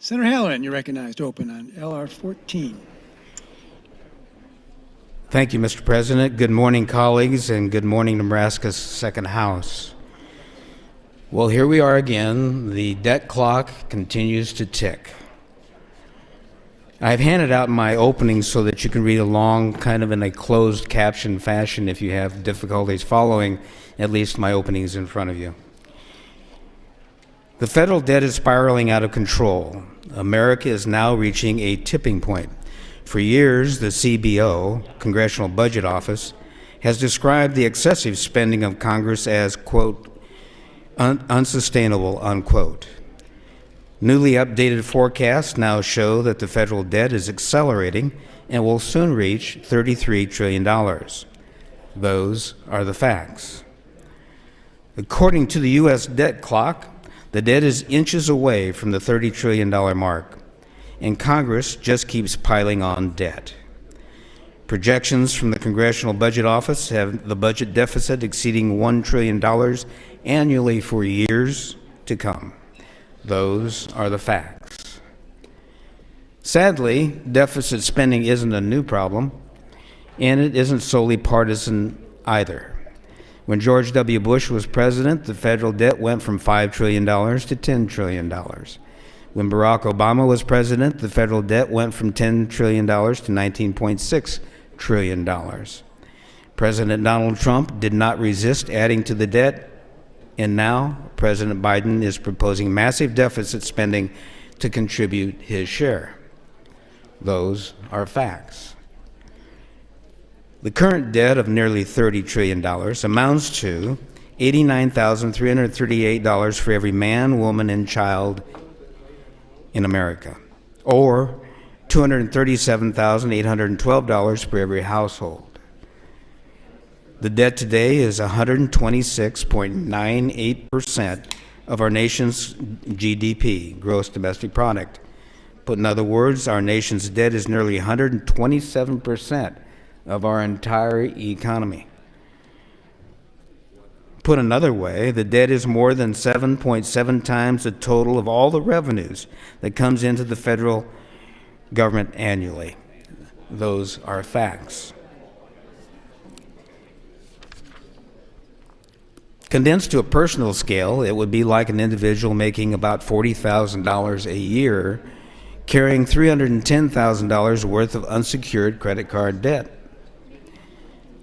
Senator Halloran, you're recognized to open on LR 14. Thank you, Mr. President. Good morning, colleagues, and good morning, Nebraska's second house. Well, here we are again. The debt clock continues to tick. I've handed out my openings so that you can read along kind of in a closed caption fashion if you have difficulties following at least my openings in front of you. The federal debt is spiraling out of control. America is now reaching a tipping point. For years, the CBO, Congressional Budget Office, has described the excessive spending of Congress as, quote, unsustainable, unquote. Newly updated forecasts now show that the federal debt is accelerating and will soon reach $33 trillion. Those are the facts. According to the U.S. debt clock, the debt is inches away from the $30 trillion mark, and Congress just keeps piling on debt. Projections from the Congressional Budget Office have the budget deficit exceeding $1 trillion annually for years to come. Those are the facts. Sadly, deficit spending isn't a new problem, and it isn't solely partisan either. When George W. Bush was president, the federal debt went from $5 trillion to $10 trillion. When Barack Obama was president, the federal debt went from $10 trillion to $19.6 trillion. President Donald Trump did not resist adding to the debt, and now President Biden is proposing massive deficit spending to contribute his share. Those are facts. The current debt of nearly $30 trillion amounts to $89,338 for every man, woman, and child in America, or $237,812 per every household. The debt today is 126.98% of our nation's GDP, gross domestic product. Put in other words, our nation's debt is nearly 127% of our entire economy. Put another way, the debt is more than 7.7 times the total of all the revenues that comes into the federal government annually. Those are facts. Condensed to a personal scale, it would be like an individual making about $40,000 a year carrying $310,000 worth of unsecured credit card debt.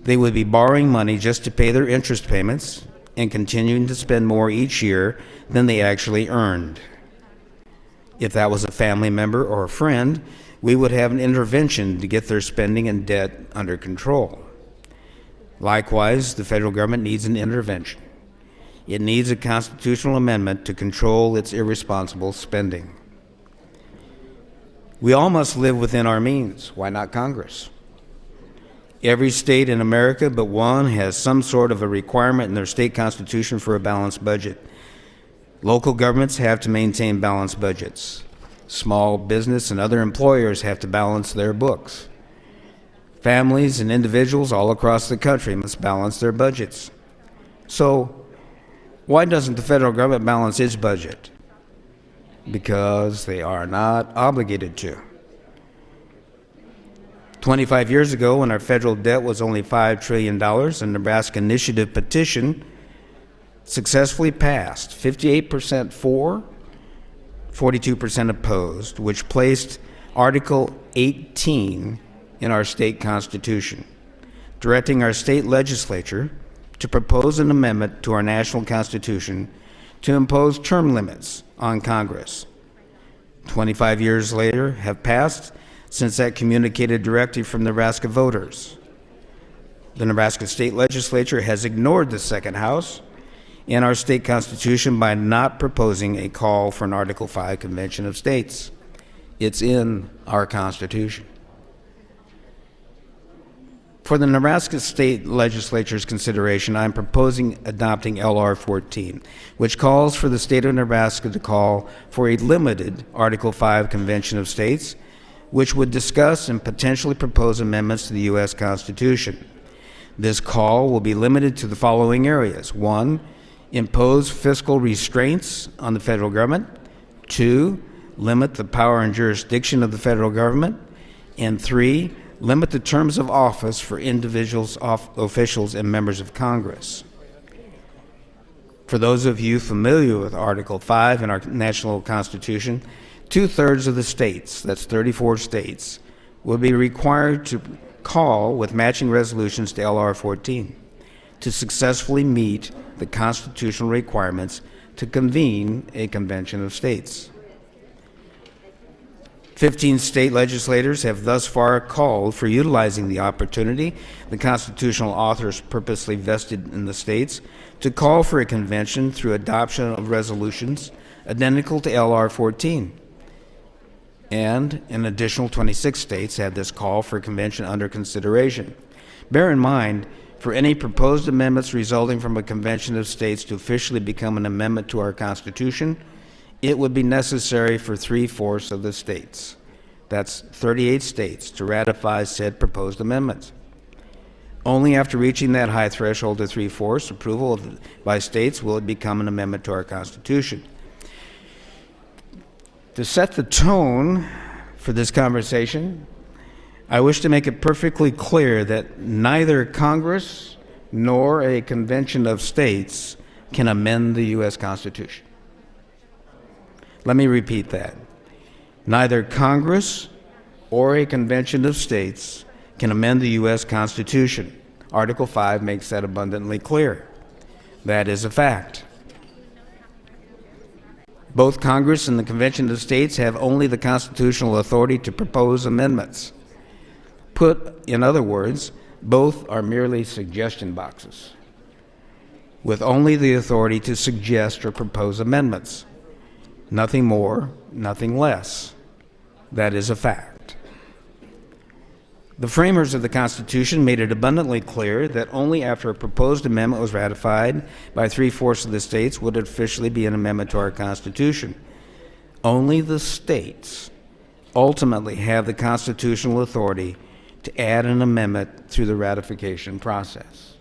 They would be borrowing money just to pay their interest payments and continuing to spend more each year than they actually earned. If that was a family member or a friend, we would have an intervention to get their spending and debt under control. Likewise, the federal government needs an intervention. It needs a constitutional amendment to control its irresponsible spending. We all must live within our means. Why not Congress? Every state in America but one has some sort of a requirement in their state constitution for a balanced budget. Local governments have to maintain balanced budgets. Small business and other employers have to balance their books. Families and individuals all across the country must balance their budgets. So, why doesn't the federal government balance its budget? Because they are not obligated to. 25 years ago, when our federal debt was only $5 trillion, a Nebraska initiative petition successfully passed, 58% for, 42% opposed, which placed Article 18 in our state constitution, directing our state legislature to propose an amendment to our national constitution to impose term limits on Congress. 25 years later have passed since that communicated directive from Nebraska voters. The Nebraska State Legislature has ignored the Second House and our state constitution by not proposing a call for an Article 5 Convention of States. It's in our Constitution. For the Nebraska State Legislature's consideration, I'm proposing adopting LR 14, which calls for the state of Nebraska to call for a limited Article 5 Convention of States, which would discuss and potentially propose amendments to the U.S. Constitution. This call will be limited to the following areas. 1, impose fiscal restraints on the federal government. 2, limit the power and jurisdiction of the federal government, and 3, limit the terms of office for individuals, officials, and members of Congress. For those of you familiar with Article 5 in our national Constitution, 2/3 of the states, that's 34 states, will be required to call with matching resolutions to LR 14 to successfully meet the constitutional requirements to convene a convention of states. 15 state legislators have thus far called for utilizing the opportunity the constitutional authors purposely vested in the states to call for a convention through adoption of resolutions identical to LR 14. And an additional 26 states had this call for a convention under consideration. Bear in mind, for any proposed amendments resulting from a convention of states to officially become an amendment to our Constitution, it would be necessary for 3/4 of the states, that's 38 states, to ratify said proposed amendments. Only after reaching that high threshold of 3/4 approval by states will it become an amendment to our Constitution. To set the tone for this conversation, I wish to make it perfectly clear that neither Congress nor a convention of states can amend the U.S. Constitution. Let me repeat that. Neither Congress or a convention of states can amend the U.S. Constitution. Article 5 makes that abundantly clear. That is a fact. Both Congress and the Convention of States have only the constitutional authority to propose amendments. Put in other words, both are merely suggestion boxes, with only the authority to suggest or propose amendments. Nothing more, nothing less. That is a fact. The framers of the Constitution made it abundantly clear that only after a proposed amendment was ratified by 3/4 of the states would it officially be an amendment to our Constitution. Only the states ultimately have the constitutional authority to add an amendment through the ratification process.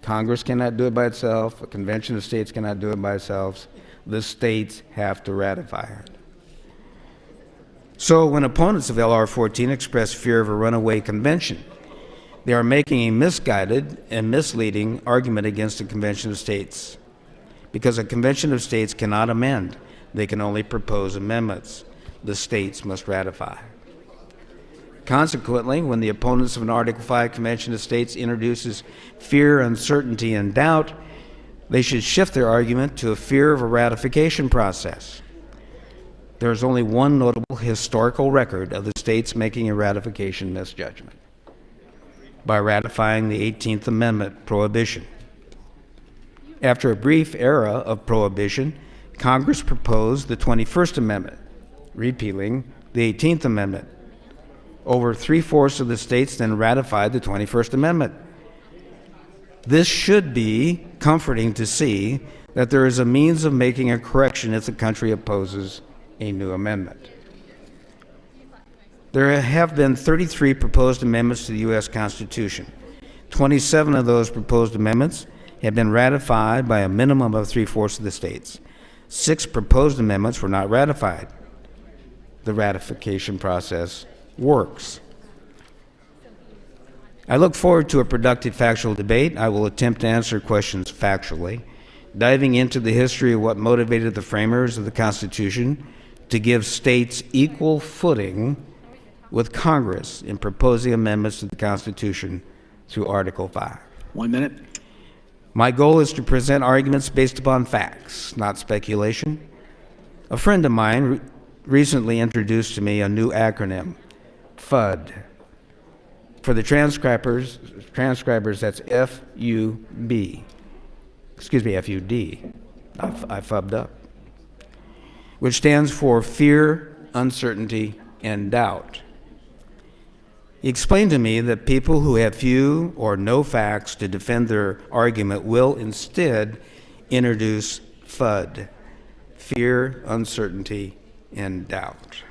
Congress cannot do it by itself. A convention of states cannot do it by itself. The states have to ratify it. So when opponents of LR 14 express fear of a runaway convention, they are making a misguided and misleading argument against a convention of states. Because a convention of states cannot amend, they can only propose amendments. The states must ratify. Consequently, when the opponents of an Article 5 Convention of States introduces fear, uncertainty, and doubt, they should shift their argument to a fear of a ratification process. There is only one notable historical record of the states making a ratification misjudgment: by ratifying the 18th Amendment prohibition. After a brief era of prohibition, Congress proposed the 21st Amendment, repealing the 18th Amendment. Over 3/4 of the states then ratified the 21st Amendment. This should be comforting to see that there is a means of making a correction if the country opposes a new amendment. There have been 33 proposed amendments to the U.S. Constitution. 27 of those proposed amendments have been ratified by a minimum of 3/4 of the states. 6 proposed amendments were not ratified. The ratification process works. I look forward to a productive factual debate. I will attempt to answer questions factually, diving into the history of what motivated the framers of the Constitution to give states equal footing with Congress in proposing amendments to the Constitution through Article 5. 1 minute. My goal is to present arguments based upon facts, not speculation. A friend of mine recently introduced to me a new acronym, FUD. For the transcribers, that's F-U-B. Excuse me, F-U-D. I fubbed up. Which stands for fear, uncertainty, and doubt. He explained to me that people who have few or no facts to defend their argument will instead introduce FUD, fear, uncertainty, and doubt.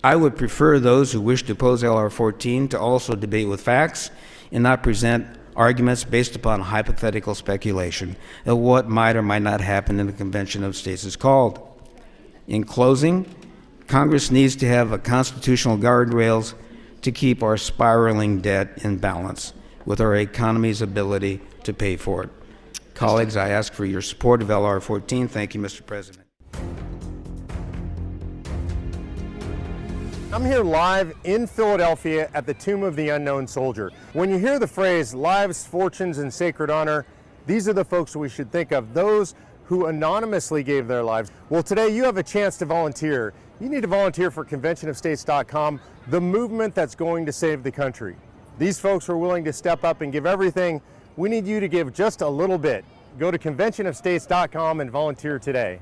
I would prefer those who wish to oppose LR 14 to also debate with facts and not present arguments based upon hypothetical speculation of what might or might not happen in the Convention of States is called. In closing, Congress needs to have a constitutional guardrails to keep our spiraling debt in balance with our economy's ability to pay for it. Colleagues, I ask for your support of LR 14. Thank you, Mr. President. I'm here live in Philadelphia at the Tomb of the Unknown Soldier. When you hear the phrase lives, fortunes, and sacred honor, these are the folks we should think of, those who anonymously gave their lives. Well, today you have a chance to volunteer. You need to volunteer for conventionofstates.com, the movement that's going to save the country. These folks were willing to step up and give everything. We need you to give just a little bit. Go to conventionofstates.com and volunteer today.